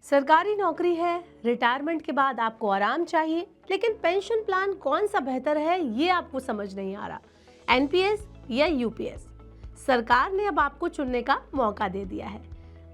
सरकारी नौकरी है, रिटायरमेंट के बाद आपको आराम चाहिए, लेकिन पेंशन प्लान कौन सा बेहतर है ये आपको समझ नहीं आ रहा। एनपीएस या यूपीएस, सरकार ने अब आपको चुनने का मौका दे दिया है।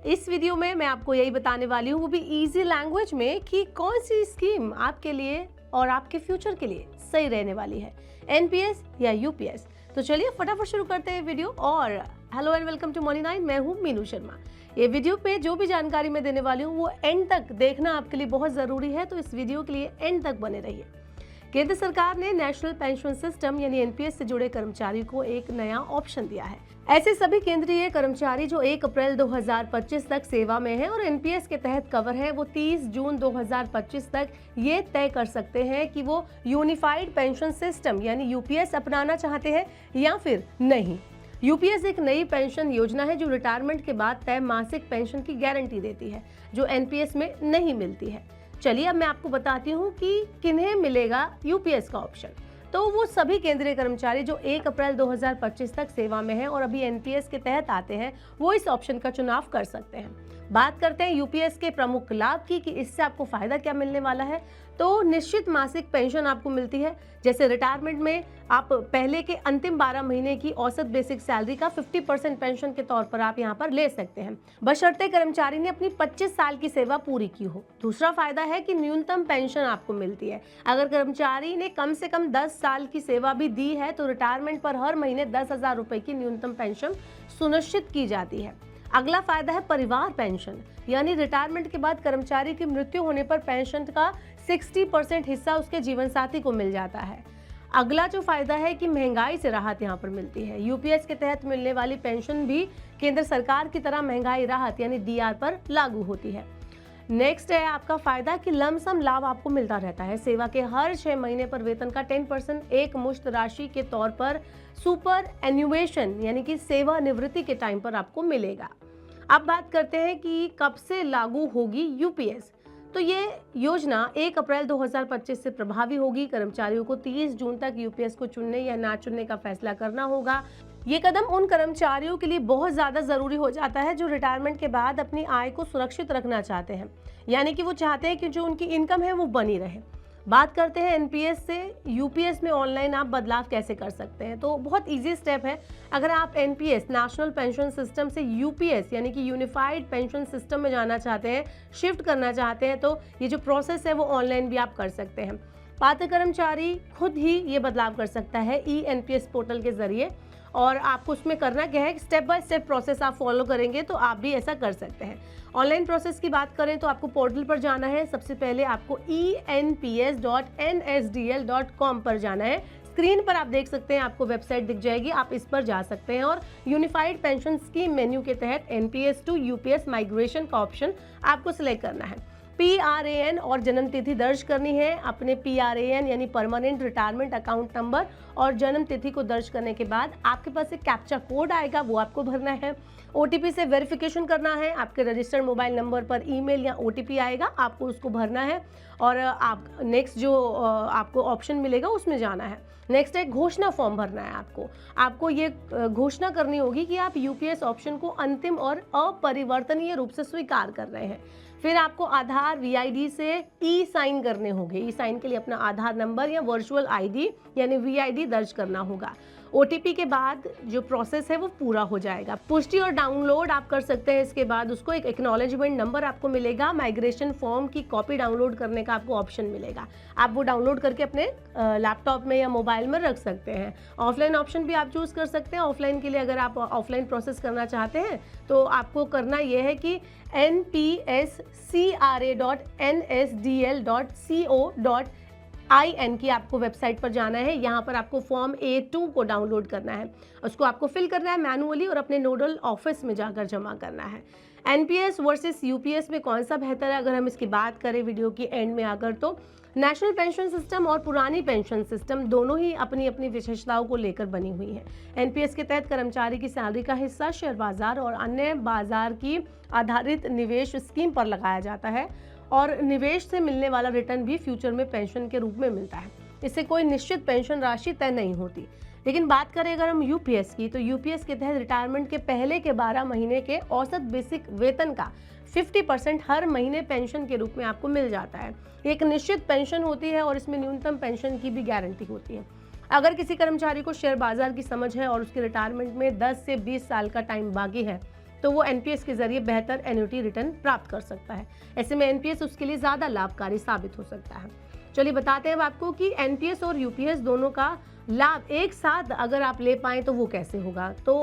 इस वीडियो में मैं आपको यही बताने वाली हूँ, वो भी इजी लैंग्वेज में, कि कौन सी स्कीम आपके लिए और आपके फ्यूचर के लिए सही रहने वाली है, एनपीएस या यूपीएस। तो चलिए फटाफट शुरू करते हैं वीडियो। और hello and welcome to money 9, मैं हूँ मीनू शर्मा। ये वीडियो पे जो भी जानकारी मैं देने वाली हूँ वो एंड तक देखना आपके लिए बहुत ज़रूरी है, तो इस वीडियो के लिए एंड तक बने रहिए। केंद्र सरकार ने नेशनल पेंशन सिस्टम यानी एनपीएस से जुड़े कर्मचारियों को एक नया ऑप्शन दिया है। ऐसे सभी केंद्रीय कर्मचारी जो 1 अप्रैल 2025 तक सेवा में हैं और एनपीएस के तहत कवर है, वो 30 जून 2025 तक ये तय कर सकते हैं कि वो यूनिफाइड पेंशन सिस्टम यानी यूपीएस अपनाना चाहते हैं या फिर नहीं। यूपीएस एक नई पेंशन योजना है जो रिटायरमेंट के बाद तय मासिक पेंशन की गारंटी देती है, जो एनपीएस में नहीं मिलती है। चलिए अब मैं आपको बताती हूँ कि किन्हें मिलेगा यूपीएस का ऑप्शन। तो वो सभी केंद्रीय कर्मचारी जो 1 अप्रैल 2025 तक सेवा में हैं और अभी एनपीएस के तहत आते हैं, वो इस ऑप्शन का चुनाव कर सकते हैं। बात करते हैं यूपीएस के प्रमुख लाभ की कि इससे आपको फायदा क्या मिलने वाला है। तो निश्चित मासिक पेंशन आपको मिलती है। जैसे रिटायरमेंट में आप पहले के अंतिम 12 महीने की औसत बेसिक सैलरी का 50% पेंशन के तौर पर आप यहाँ पर ले सकते हैं, बशर्ते कर्मचारी ने अपनी 25 साल की सेवा पूरी की हो। दूसरा फायदा है कि न्यूनतम पेंशन आपको मिलती है। अगर कर्मचारी ने कम से कम 10 साल की सेवा भी दी है तो रिटायरमेंट पर हर महीने 10,000 रुपए की न्यूनतम पेंशन सुनिश्चित की जाती है। अगला फायदा है परिवार पेंशन, यानी रिटायरमेंट के बाद कर्मचारी की मृत्यु होने पर पेंशन का 60% हिस्सा उसके जीवन साथी को मिल जाता है। अगला जो फायदा है कि महंगाई से राहत यहाँ पर मिलती है। यूपीएस के तहत मिलने वाली पेंशन भी केंद्र सरकार की तरह महंगाई राहत यानी डीआर पर लागू होती है। नेक्स्ट है आपका फायदा कि लमसम लाभ आपको मिलता रहता है। सेवा के हर 6 महीने पर वेतन का 10% एक मुश्त राशि के तौर पर सुपर एन्युएशन यानी कि सेवानिवृत्ति के टाइम पर आपको मिलेगा। अब बात करते हैं कि कब से लागू होगी यूपीएस। तो ये योजना 1 अप्रैल 2025 से प्रभावी होगी। कर्मचारियों को 30 जून तक यूपीएस को चुनने या ना चुनने का फैसला करना होगा। ये कदम उन कर्मचारियों के लिए बहुत ज़्यादा ज़रूरी हो जाता है जो रिटायरमेंट के बाद अपनी आय को सुरक्षित रखना चाहते हैं, यानी कि वो चाहते हैं कि जो उनकी इनकम है वो बनी रहे। बात करते हैं एनपीएस से यूपीएस में ऑनलाइन आप बदलाव कैसे कर सकते हैं। तो बहुत इजी स्टेप है। अगर आप एनपीएस नेशनल पेंशन सिस्टम से यूपीएस यानी कि यूनिफाइड पेंशन सिस्टम में जाना चाहते हैं, शिफ्ट करना चाहते हैं, तो ये जो प्रोसेस है वो ऑनलाइन भी आप कर सकते हैं। पात्र कर्मचारी खुद ही ये बदलाव कर सकता है ई एनपीएस पोर्टल के जरिए, और आपको उसमें करना क्या है, स्टेप बाय स्टेप प्रोसेस आप फॉलो करेंगे तो आप भी ऐसा कर सकते हैं। ऑनलाइन प्रोसेस की बात करें तो आपको पोर्टल पर जाना है। सबसे पहले आपको enps.nsdl.com पर जाना है। स्क्रीन पर आप देख सकते हैं, आपको वेबसाइट दिख जाएगी, आप इस पर जा सकते हैं और यूनिफाइड पेंशन स्कीम मेन्यू के तहत एनपीएस टू यूपीएस माइग्रेशन का ऑप्शन आपको सिलेक्ट करना है। PRAN और जन्म तिथि दर्ज करनी है। अपने PRAN यानी परमानेंट रिटायरमेंट अकाउंट नंबर और जन्म तिथि को दर्ज करने के बाद आपके पास एक कैप्चा कोड आएगा, वो आपको भरना है। OTP से वेरिफिकेशन करना है। आपके रजिस्टर्ड मोबाइल नंबर पर ईमेल या OTP आएगा, आपको उसको भरना है और आप नेक्स्ट जो आपको ऑप्शन मिलेगा उसमें जाना है। नेक्स्ट एक घोषणा फॉर्म भरना है। आपको ये घोषणा करनी होगी कि आप यूपीएस ऑप्शन को अंतिम और अपरिवर्तनीय रूप से स्वीकार कर रहे हैं। फिर आपको आधार VID से ई साइन करने होंगे। ई साइन के लिए अपना आधार नंबर या वर्चुअल ID यानी VID दर्ज करना होगा। OTP के बाद जो प्रोसेस है वो पूरा हो जाएगा। पुष्टि और डाउनलोड आप कर सकते हैं। इसके बाद उसको एक एक्नॉलेजमेंट नंबर आपको मिलेगा। माइग्रेशन फॉर्म की कॉपी डाउनलोड करने का आपको ऑप्शन मिलेगा। आप वो डाउनलोड करके अपने लैपटॉप में या मोबाइल में रख सकते हैं। ऑफलाइन ऑप्शन भी आप चूज़ कर सकते हैं। ऑफलाइन के लिए अगर आप ऑफलाइन प्रोसेस करना चाहते हैं तो आपको करना ये है कि npscra.nsdl.co.in की आपको वेबसाइट पर जाना है। यहाँ पर आपको फॉर्म A2 को डाउनलोड करना है। उसको आपको फिल करना है मैनुअली और अपने नोडल ऑफिस में जाकर जमा करना है। एनपीएस वर्सेस यूपीएस में कौन सा बेहतर है, अगर हम इसकी बात करें वीडियो की एंड में आकर, तो नेशनल पेंशन सिस्टम और पुरानी पेंशन सिस्टम दोनों ही अपनी अपनी विशेषताओं को लेकर बनी हुई हैं। एनपीएस के तहत कर्मचारी की सैलरी का हिस्सा शेयर बाजार और अन्य बाजार की आधारित निवेश स्कीम पर लगाया जाता है और निवेश से मिलने वाला रिटर्न भी फ्यूचर में पेंशन के रूप में मिलता है। इससे कोई निश्चित पेंशन राशि तय नहीं होती। लेकिन बात करें अगर हम यूपीएस की, तो यूपीएस के तहत रिटायरमेंट के पहले के 12 महीने के औसत बेसिक वेतन का 50% हर महीने पेंशन के रूप में आपको मिल जाता है। एक निश्चित पेंशन होती है और इसमें न्यूनतम पेंशन की भी गारंटी होती है। अगर किसी कर्मचारी को शेयर बाजार की समझ है और उसके रिटायरमेंट में 10 से 20 साल का टाइम बाकी है, तो वो एनपीएस के जरिए बेहतर एन्युटी रिटर्न प्राप्त कर सकता है। ऐसे में एनपीएस उसके लिए ज़्यादा लाभकारी साबित हो सकता है। चलिए बताते हैं आपको कि एनपीएस और यूपीएस दोनों का लाभ एक साथ अगर आप ले पाएं तो वो कैसे होगा। तो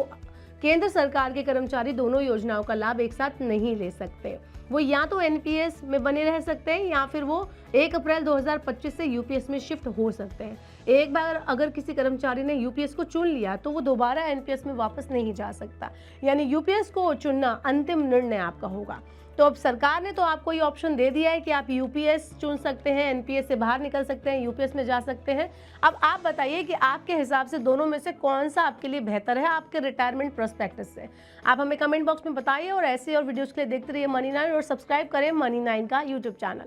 केंद्र सरकार के कर्मचारी दोनों योजनाओं का लाभ एक साथ नहीं ले सकते। वो या तो एनपीएस में बने रह सकते हैं या फिर वो 1 अप्रैल 2025 से यूपीएस में शिफ्ट हो सकते हैं। एक बार अगर किसी कर्मचारी ने यूपीएस को चुन लिया तो वो दोबारा एनपीएस में वापस नहीं जा सकता, यानी यूपीएस को चुनना अंतिम निर्णय आपका होगा। तो अब सरकार ने तो आपको ये ऑप्शन दे दिया है कि आप यूपीएस चुन सकते हैं, एनपीएस से बाहर निकल सकते हैं, यूपीएस में जा सकते हैं। अब आप बताइए कि आपके हिसाब से दोनों में से कौन सा आपके लिए बेहतर है आपके रिटायरमेंट प्रोस्पेक्टस से। आप हमें कमेंट बॉक्स में बताइए और ऐसे और वीडियोस के लिए देखते रहिए मनी 9 और सब्सक्राइब करें मनी 9 का यूट्यूब चैनल।